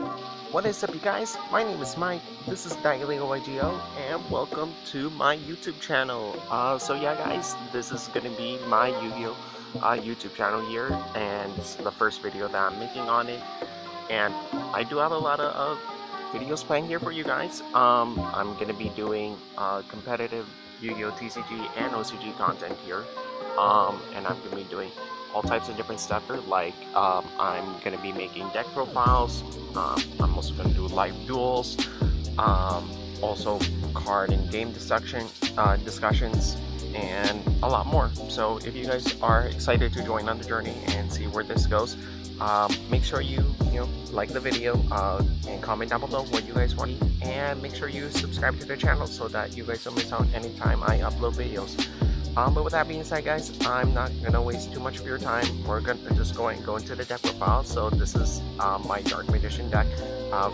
What is up, you guys? My name is Mike. This is YGO, and welcome to my YouTube channel. So yeah, guys, this is gonna be my Yu-Gi-Oh! YouTube channel here, and it's the first video that I'm making on it. And I do have a lot of videos planned here for you guys. I'm gonna be doing competitive Yu-Gi-Oh! TCG and OCG content here. And I'm gonna be doing all types of different stuff here, like I'm gonna be making deck profiles. I'm also gonna do live duels, also card and game discussions, and a lot more. So if you guys are excited to join on the journey and see where this goes, make sure you like the video and comment down below what you guys want, and make sure you subscribe to the channel so that you guys don't miss out anytime I upload videos. But with that being said, guys, I'm not gonna waste too much of your time. We're gonna just go into the deck profile. So this is my Dark Magician deck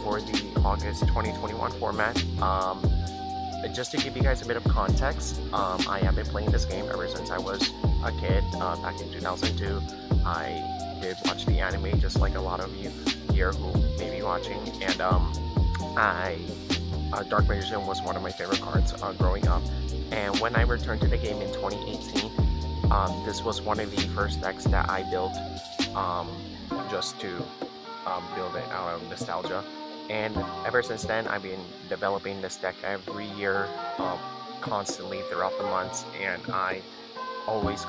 for the August 2021 format. Just to give you guys a bit of context, I have been playing this game ever since I was a kid, back in 2002. I did watch the anime, just like a lot of you here who may be watching, and Dark Magician was one of my favorite cards growing up. And when I returned to the game in 2018, this was one of the first decks that I built, just to build it out of nostalgia. And ever since then, I've been developing this deck every year, constantly throughout the months, and I'm always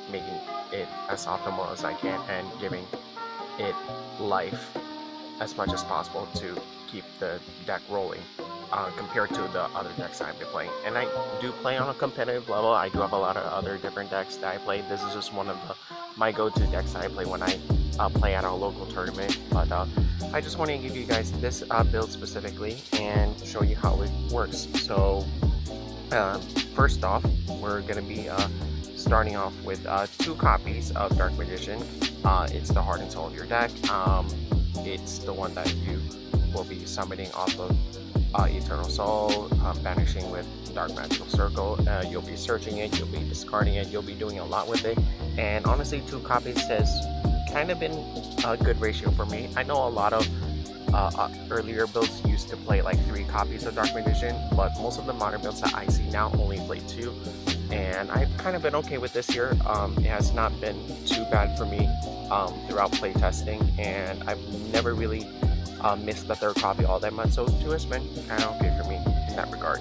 making it as optimal as I can and giving it life as much as possible to keep the deck rolling, compared to the other decks I've been playing. And I do play on a competitive level. I do have a lot of other different decks that I play. This is just one of my go-to decks that I play when I play at a local tournament. But I just want to give you guys this build specifically and show you how it works. So first off, we're going to be starting off with 2 copies of Dark Magician. It's the heart and soul of your deck. It's the one that you will be summoning off of Eternal Soul, banishing with Dark Magical Circle. You'll be searching it, you'll be discarding it, you'll be doing a lot with it. And honestly, 2 copies has kind of been a good ratio for me. I know a lot of earlier builds used to play like 3 copies of Dark Magician, but most of the modern builds that I see now only play 2. And I've kind of been okay with this here. It has not been too bad for me throughout playtesting, and I've never really missed the 3rd copy all that much, so 2 has been kind of okay for me in that regard.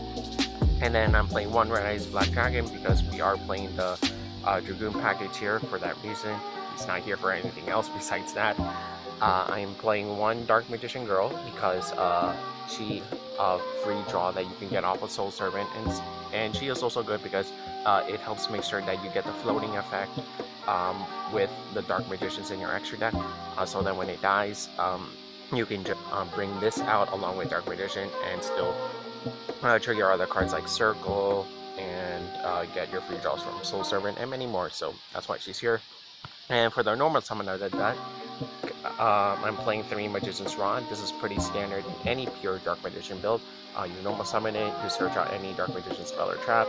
And then I'm playing 1 Red Eyes Black Dragon because we are playing the Dragoon package here for that reason. It's not here for anything else besides that. I am playing 1 Dark Magician Girl because she free draw that you can get off of Soul Servant, and she is also good because it helps make sure that you get the floating effect with the Dark Magicians in your extra deck, so that when it dies, you can just bring this out along with Dark Magician and still trigger other cards like Circle and get your free draws from Soul Servant and many more. So that's why she's here. And for the normal summon of the deck, I'm playing 3 Magician's Rod. This is pretty standard in any pure Dark Magician build. You normal summon it, you search out any Dark Magician spell or trap,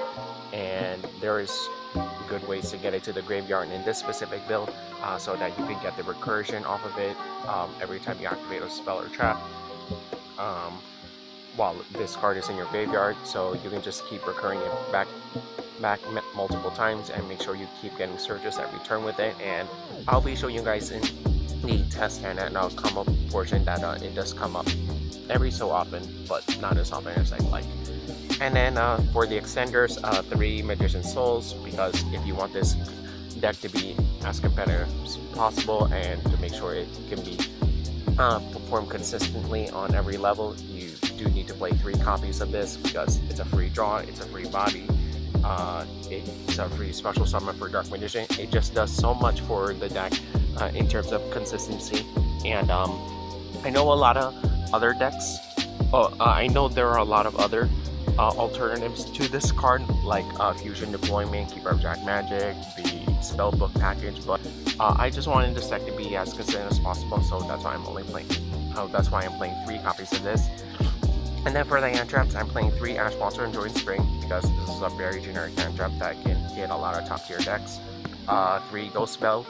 and there is good ways to get it to the graveyard in this specific build, so that you can get the recursion off of it every time you activate a spell or trap, while this card is in your graveyard. So you can just keep recurring it back multiple times and make sure you keep getting searches every turn with it. And I'll be showing you guys in the test hand and come up portion that it does come up every so often, but not as often as I'd like. And then for the extenders, 3 Magician Souls, because if you want this deck to be as competitive as possible and to make sure it can be performed consistently on every level, you do need to play 3 copies of this because it's a free draw, it's a free body, it's a free special summon for Dark Magician. It just does so much for the deck in terms of consistency. And I know a lot of other decks, I know there are a lot of other alternatives to this card, like Fusion Deployment, Keeper of Jack Magic, the Spellbook package, but I just wanted this deck to be as consistent as possible, so that's why I'm playing 3 copies of this. And then for the hand traps, I'm playing 3 Ash Monster and Join Spring because this is a very generic hand trap that can hit a lot of top tier decks. 3 Ghost Spell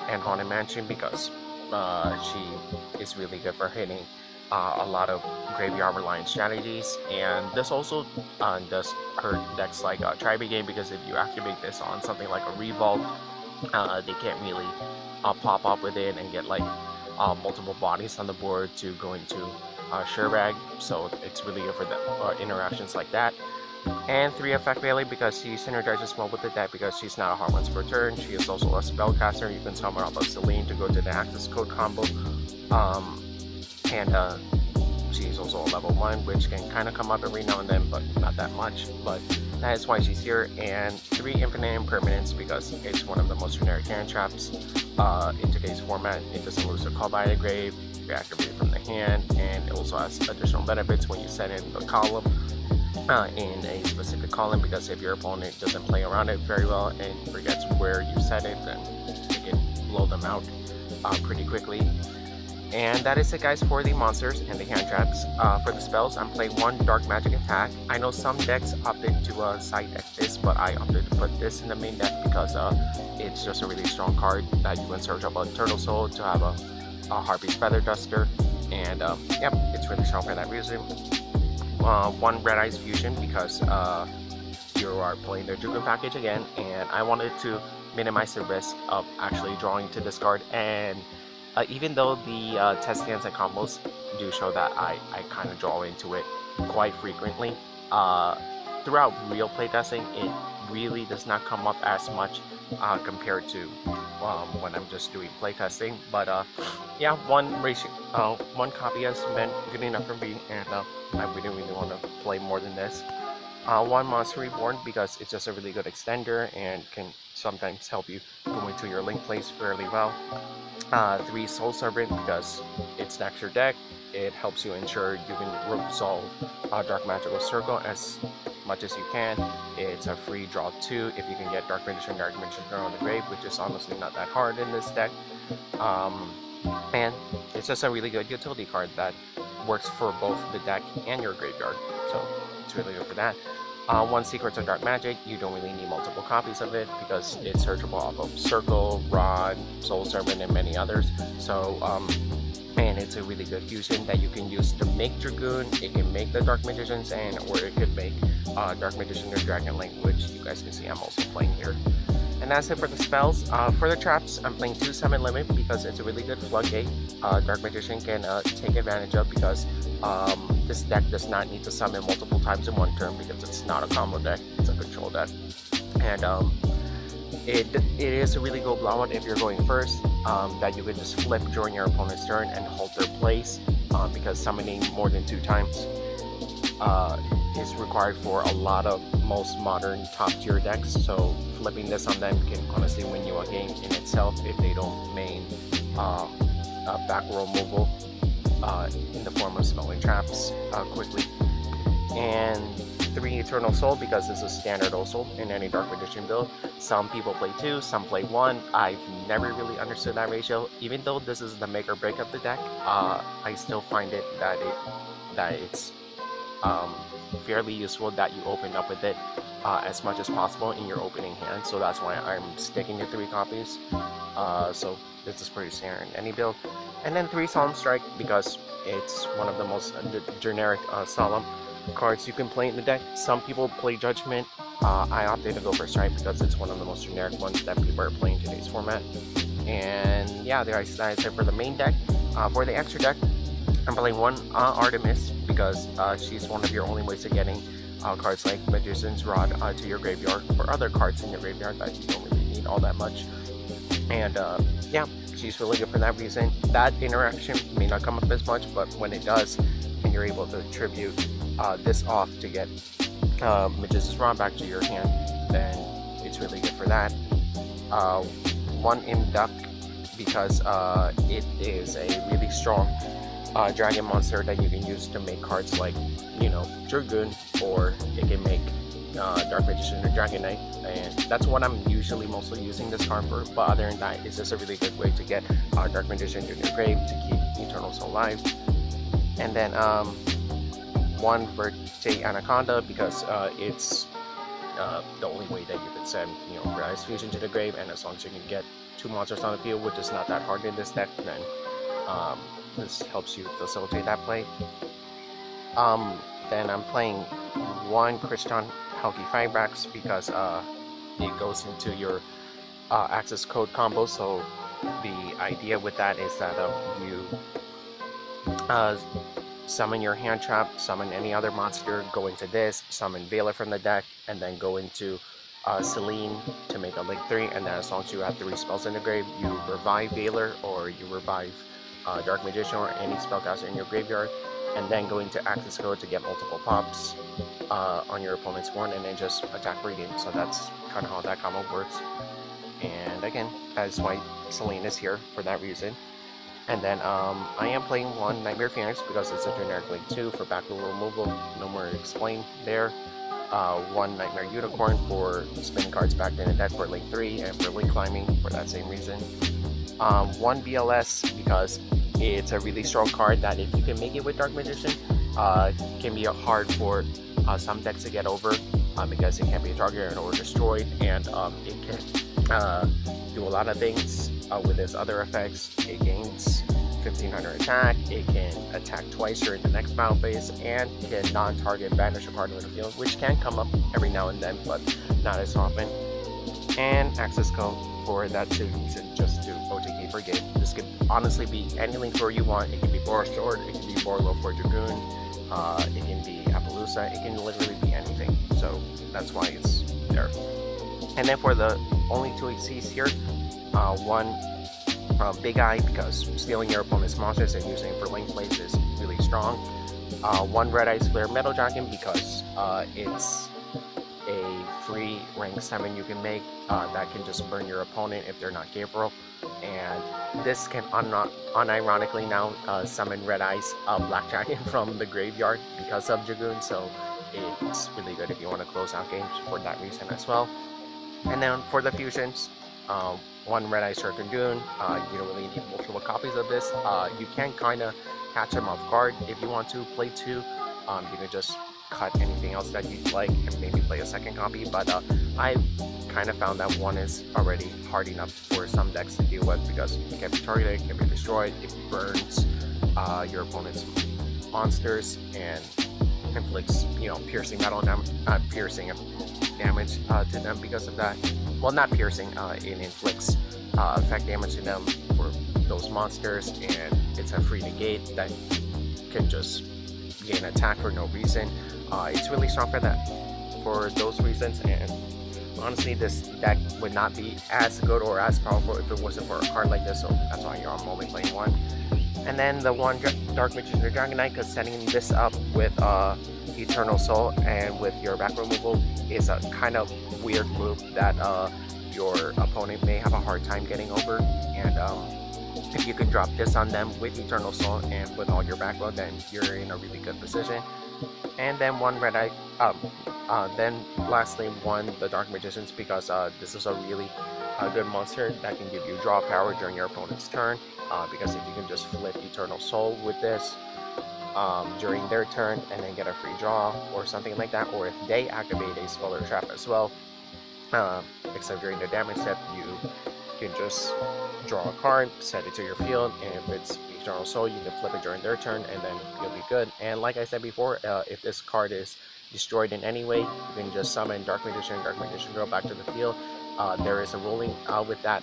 and Haunted Mansion because She is really good for hitting a lot of graveyard reliant strategies, and this also does hurt decks like Tribe Game, because if you activate this on something like a Revolt, they can't really pop up with it and get like multiple bodies on the board to go into Shurag, so it's really good for the interactions like that. And 3 Effect Melee, because she synergizes well with the deck because she's not a hard once per turn. She is also a spellcaster. You can summon off of Celine to go to the Access Code combo. And she's also a level 1, which can kind of come up every now and then, but not that much. But that is why she's here. And 3 Infinite Impermanence, because it's one of the most generic hand traps in today's format. It doesn't lose a call by the grave, you activate it from the hand, and it also has additional benefits when you set in the column in a specific column, because if your opponent doesn't play around it very well and forgets where you set it, then you can blow them out pretty quickly. And that is it, guys, for the monsters and the hand traps. For the spells, I'm playing 1 Dark Magic Attack. I know some decks opted to side deck this, but I opted to put this in the main deck because it's just a really strong card that you can search up on Turtle Soul to have a Harpy's Feather Duster, and yep, it's really strong for that reason. 1 Red Eyes Fusion, because you are playing the Dragoon package again, and I wanted to minimize the risk of actually drawing to this card. And even though the test hands and combos do show that I kind of draw into it quite frequently, throughout real playtesting, it really does not come up as much compared to when I'm just doing playtesting. But yeah, 1 copy has been good enough for me, and I really want to play more than this. 1 Monster Reborn, because it's just a really good extender and can sometimes help you go into your link plays fairly well. 3 Soul Servant, because it stacks your deck. It helps you ensure you can resolve Dark Magical Circle as much as you can. It's a free draw 2 if you can get Dark Magician on the grave, which is honestly not that hard in this deck. And it's just a really good utility card that works for both the deck and your graveyard, so it's really good for that. 1 Secrets of Dark Magic, you don't really need multiple copies of it because it's searchable off of Circle, Rod, Soul Servant, and many others. So, and it's a really good fusion that you can use to make Dragoon. It can make the Dark Magician's End, or it could make Dark Magician or Dragon Link, which you guys can see I'm also playing here. And that's it for the spells. For the traps, I'm playing 2 Summon Limit because it's a really good floodgate. Dark Magician can take advantage of, because this deck does not need to summon multiple times in one turn because it's not a combo deck, it's a control deck. And it is a really good blowout if you're going first, that you can just flip during your opponent's turn and hold their place, because summoning more than 2 times is required for a lot of most modern top tier decks, so flipping this on them can honestly win you a game in itself if they don't main back row removal in the form of smelling traps quickly. And 3 Eternal Soul, because this is standard also in any Dark Magician build. Some people play 2, some play 1. I've never really understood that ratio. Even though this is the make or break of the deck, I still find it that it's fairly useful that you open up with it as much as possible in your opening hand, so that's why I'm sticking to 3 copies. So this is pretty standard in any build. And then 3 Solemn Strike, because it's one of the most generic solemn cards you can play in the deck. Some people play Judgment. I opted to go for Strike because it's one of the most generic ones that people are playing in today's format. And yeah, that's it for the main deck. For the extra deck, I'm playing 1 Artemis, because she's one of your only ways of getting cards like Magician's Rod to your graveyard, or other cards in your graveyard that you don't really need all that much. And yeah, she's really good for that reason. That interaction may not come up as much, but when it does, and you're able to tribute this off to get Magician's Rod back to your hand, then it's really good for that. 1 Imduck, because it is a really strong dragon monster that you can use to make cards like, you know, Dragoon, or it can make Dark Magician or Dragon Knight, and that's what I'm usually mostly using this card for. But other than that, it's just a really good way to get Dark Magician in your grave to keep Eternal Soul alive. And then 1 Verte Anaconda, because it's the only way that you can send, you know, Rise Fusion to the grave, and as long as you can get 2 monsters on the field, which is not that hard in this deck, then This helps you facilitate that play. Then I'm playing one Christian Healthy Firebracks because it goes into your access code combo. So the idea with that is that you summon your hand trap, summon any other monster, go into this, summon Veiler from the deck, and then go into Celine to make a Link 3, and then as long as you have 3 spells in the grave, you revive Veiler or you revive Dark Magician or any spellcaster in your graveyard, and then go into access code to get multiple pops on your opponent's one, and then just attack Radiant. So that's kind of how that combo works. And again, that's why Celine is here for that reason. And then I am playing one Nightmare Phoenix because it's a generic Link 2 for backroom removal. No more to explain there. One Nightmare Unicorn for spinning cards back in the deck for Link 3 and for Link climbing for that same reason. One BLS because it's a really strong card that if you can make it with Dark Magician, can be hard for some decks to get over because it can be targeted or destroyed, and it can do a lot of things with its other effects. It gains 1500 attack, it can attack twice during the next battle phase, and can non-target banish a card in the field, which can come up every now and then, but not as often. And access code for that same reason, just to OTK for game. This could honestly be any Link Lord you want. It can be Boros Sword, it can be Borlo for Dragoon, it can be Appaloosa, it can literally be anything. So that's why it's there. And then for the only 2 ACs here, one Big Eye because stealing your opponent's monsters and using it for link plays is really strong. One Red Eyes Flare Metal Dragon because it's a free rank 7 you can make that can just burn your opponent if they're not capable. And this can unironically now summon Red Eyes Black Dragon from the graveyard because of Dragoon, so it's really good if you want to close out games for that reason as well. And then for the fusions, one Red Eyes Dragoon, you don't really need multiple copies of this. You can kind of catch them off guard if you want to play 2. You can just cut anything else that you'd like and maybe play a second copy, but I kind of found that one is already hard enough for some decks to deal with because it can be targeted, it can be destroyed, it burns your opponent's monsters and inflicts, piercing metal piercing damage to them because of that. Well, not piercing, it inflicts effect damage to them for those monsters, and it's a free negate that can just gain attack for no reason. It's really strong for that, for those reasons, and honestly this deck would not be as good or as powerful if it wasn't for a card like this, so that's why I'm only playing one. And then the one Dark Magician Dragon Knight, because setting this up with Eternal Soul and with your back removal is a kind of weird move that your opponent may have a hard time getting over, and if you can drop this on them with Eternal Soul and with all your backload, then you're in a really good position. And then one Red Eye, then lastly one the Dark Magicians because this is a really good monster that can give you draw power during your opponent's turn, because if you can just flip Eternal Soul with this during their turn and then get a free draw or something like that, or if they activate a spell or trap as well, except during the damage step, you can just draw a card, set it to your field, and if it's Eternal Soul, you can flip it during their turn, and then you'll be good. And like I said before, if this card is destroyed in any way, you can just summon Dark Magician Girl back to the field. There is a ruling with that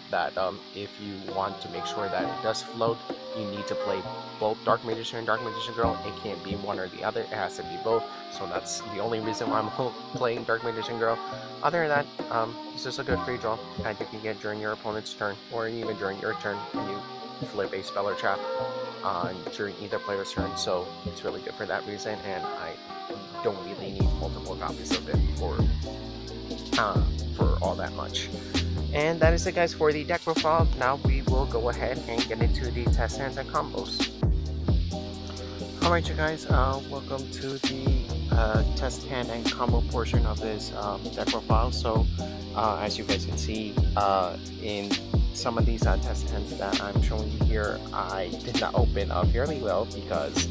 if you want to make sure that it does float, you need to play both Dark Magician and Dark Magician Girl. It can't be one or the other, it has to be both. So that's the only reason why I'm playing Dark Magician Girl. Other than that, it's just a good free draw that you can get during your opponent's turn, or even during your turn when you flip a spell or trap during either player's turn. So it's really good for that reason, and I don't really need multiple copies of it for all that much. And that is it, guys, for the deck profile. Now we will go ahead and get into the test hands and combos. Alright, you guys, welcome to the test hand and combo portion of this deck profile. So as you guys can see, in some of these test hands that I'm showing you here, I did not open fairly well because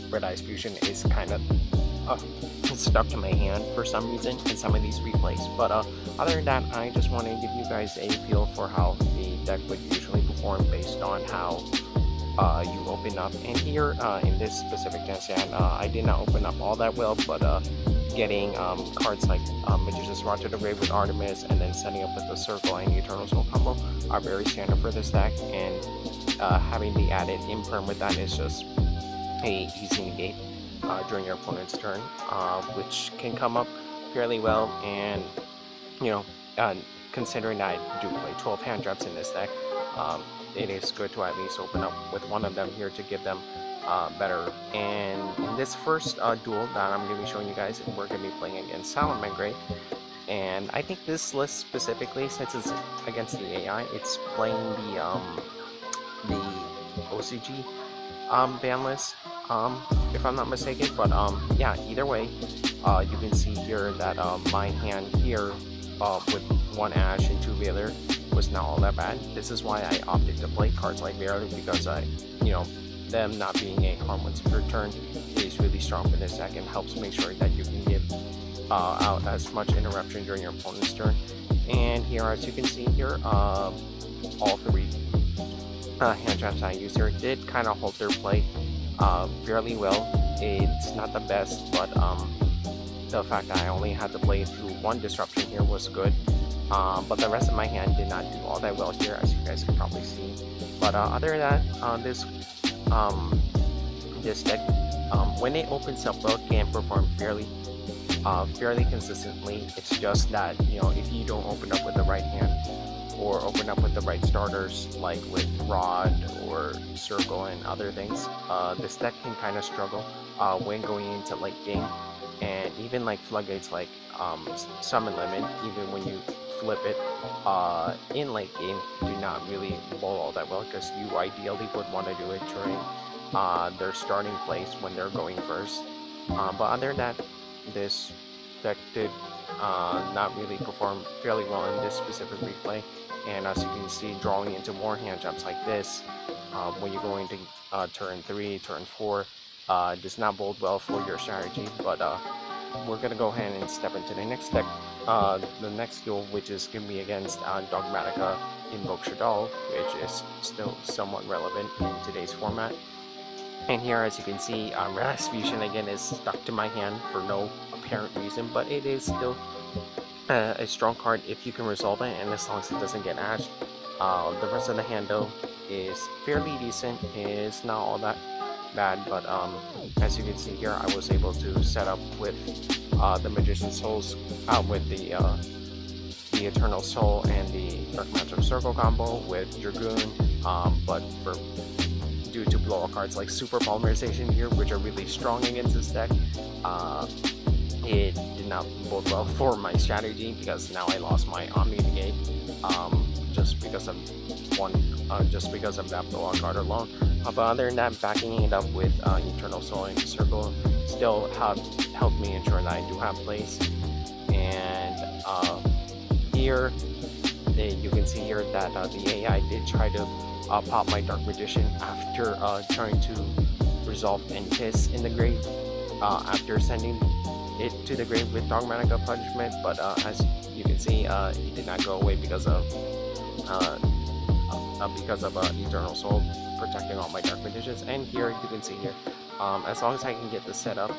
Red Eyes Fusion is kind of stuck to my hand for some reason in some of these replays. But other than that, I just want to give you guys a feel for how the deck would usually perform based on how you open up. And here in this specific dance hand, I did not open up all that well, but getting cards like Magician's Rod to the Grave with Artemis, and then setting up with the Circle and Eternal Soul combo are very standard for this deck, and having the added Imperm with that is just a easy negate during your opponent's turn, which can come up fairly well. And you know, considering I do play 12 hand traps in this deck, it is good to at least open up with one of them here to give them better. And in this first duel that I'm going to be showing you guys, we're going to be playing against Salamangreat. And I think this list specifically, since it's against the AI, it's playing the OCG ban list, if I'm not mistaken. But yeah, either way, you can see here that my hand here with 1 Ash and 2 Veiler was not all that bad. This is why I opted to play cards like Veiler, because them not being a harm once per turn is really strong for this deck and helps make sure that you can give out as much interruption during your opponent's turn. And here, as you can see here, all 3 hand traps I used here did kind of hold their play fairly well. It's not the best, but the fact that I only had to play through 1 disruption here was good. But the rest of my hand did not do all that well here, as you guys can probably see. But other than that, this deck, when it opens up well, can perform fairly consistently. It's just that, if you don't open up with the right hand, or open up with the right starters, like with Rod or Circle and other things, this deck can kind of struggle when going into late game. And even like Floodgates, like Summon Limit, even when you flip it in late game, do not really bowl all that well, because you ideally would want to do it during their starting place when they're going first. But other than that, this deck did not really perform fairly well in this specific replay. And as you can see, drawing into more hand traps like this, when you're going to turn 3, turn 4, does not bode well for your strategy. But we're gonna go ahead and step into the next deck, the next duel, which is gonna be against Dogmatica Invoke Shaddoll, which is still somewhat relevant in today's format. And here, as you can see, Rasputin again is stuck to my hand for no apparent reason, but it is still a strong card if you can resolve it, and as long as it doesn't get ashed. The rest of the hand though is fairly decent. It is not all that bad, but as you can see here, I was able to set up with the Magician's Souls with the Eternal Soul and the Dark Magic Circle combo with Dragoon, but due to blow-up cards like Super Polymerization here, which are really strong against this deck, it did not bode well for my strategy, because now I lost my Omni Negate just because of that blow-up card alone. But other than that, backing it up with Eternal Soul and Circle still helped me ensure that I do have plays. And here, you can see here that the AI did try to pop my Dark Magician after trying to resolve and kiss in the grave after sending it to the grave with Dogmatica Punishment. But as you can see, he did not go away because of Eternal Soul protecting all my Dark Magicians. And here you can see here, as long as I can get the setup,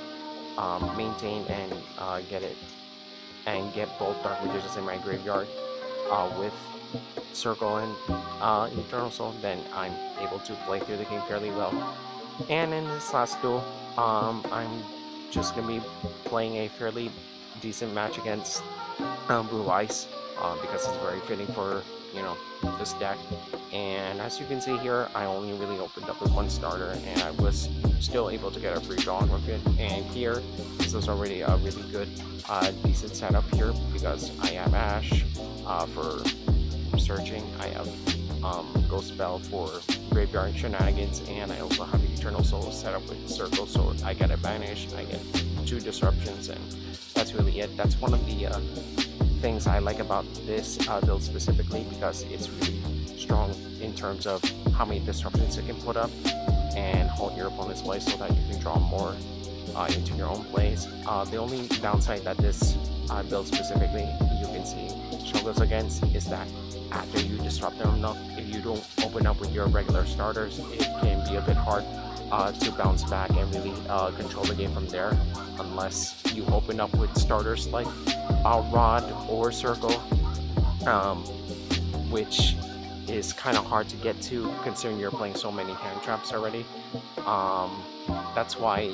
maintain and get both Dark Magicians in my graveyard with Circle and Eternal Soul, then I'm able to play through the game fairly well. And in this last duel, I'm just gonna be playing a fairly decent match against Blue Ice, because it's very fitting for this deck. And as you can see here, I only really opened up with 1 starter, and I was still able to get a free draw with it. And here, this is already a really good decent setup here, because I have Ash for searching, I have Ghost Spell for graveyard shenanigans, and I also have Eternal Soul set up with Circle, so I get a Banish, I get 2 disruptions, and that's really it. That's one of the things I like about this build specifically, because it's really strong in terms of how many disruptions it can put up and hold your opponent's play so that you can draw more into your own plays. The only downside that this build specifically, you can see struggles against is that after you disrupt them enough, if you don't open up with your regular starters, it can be a bit hard to bounce back and really control the game from there, unless you open up with starters like Rod or Circle, which is kind of hard to get to considering you're playing so many hand traps already. That's why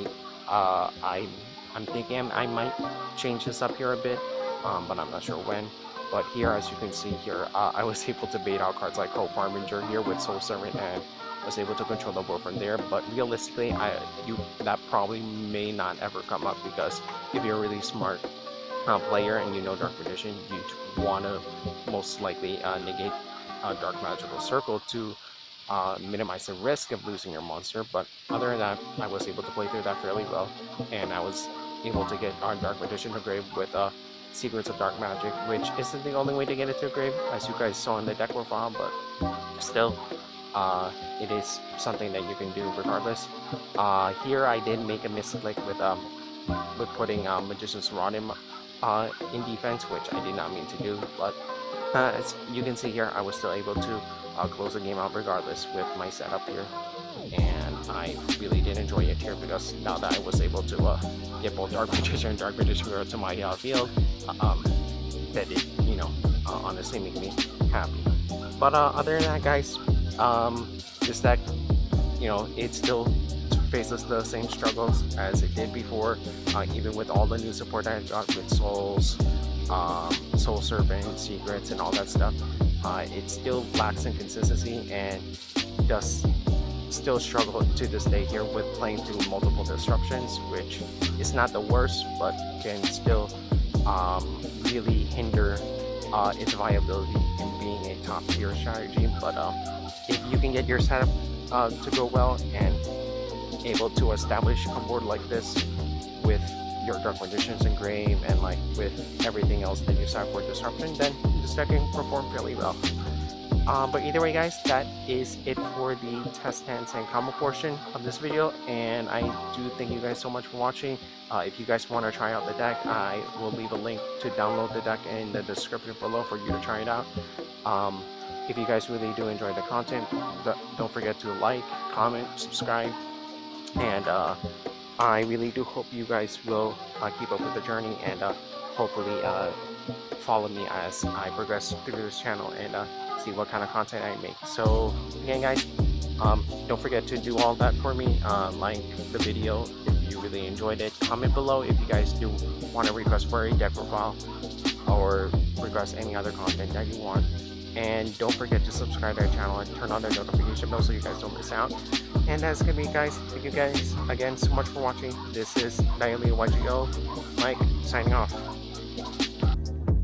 I'm thinking I might change this up here a bit, but I'm not sure when. But here, as you can see here, I was able to bait out cards like Hope Harbinger here with Soul Servant, and was able to control the board from there. But realistically, that probably may not ever come up, because if you're a really smart player and you know Dark Magician, you'd want to most likely negate Dark Magical Circle to minimize the risk of losing your monster. But other than that, I was able to play through that fairly well, and I was able to get our Dark Magician to grave with Secrets of Dark Magic, which isn't the only way to get it to grave, as you guys saw in the deck profile, but still, it is something that you can do regardless. Here I did make a misclick with putting Magician's Rod in defense, which I did not mean to do, but as you can see here, I was still able to close the game out regardless with my setup here, and I really did enjoy it here, because now that I was able to get both Dark Magician and Dark Magician Girl to my field, that it, honestly made me happy. But other than that, guys, this deck, it still faces the same struggles as it did before, even with all the new support that I got with Souls, Soul Servant, Secrets, and all that stuff. It still lacks in consistency, and does still struggle to this day here with playing through multiple disruptions, which is not the worst, but can still really hinder its viability in being a top tier strategy. But if you can get your setup to go well and able to establish a board like this with your Dark Magicians and Grave, and like with everything else that you set for disruption, then this deck can perform fairly well. But either way, guys, that is it for the test hands and combo portion of this video, and I do thank you guys so much for watching. If you guys want to try out the deck, I will leave a link to download the deck in the description below for you to try it out. If you guys really do enjoy the content, don't forget to like, comment, subscribe, and I really do hope you guys will keep up with the journey, and hopefully follow me as I progress through this channel and see what kind of content I make. So again, guys, don't forget to do all that for me. Like the video if you really enjoyed it. Comment below if you guys do want to request for a deck profile or request any other content that you want. And don't forget to subscribe to our channel and turn on the notification bell so you guys don't miss out. And that's gonna be, guys. Thank you guys again so much for watching. This is Untitled YGO Mike signing off.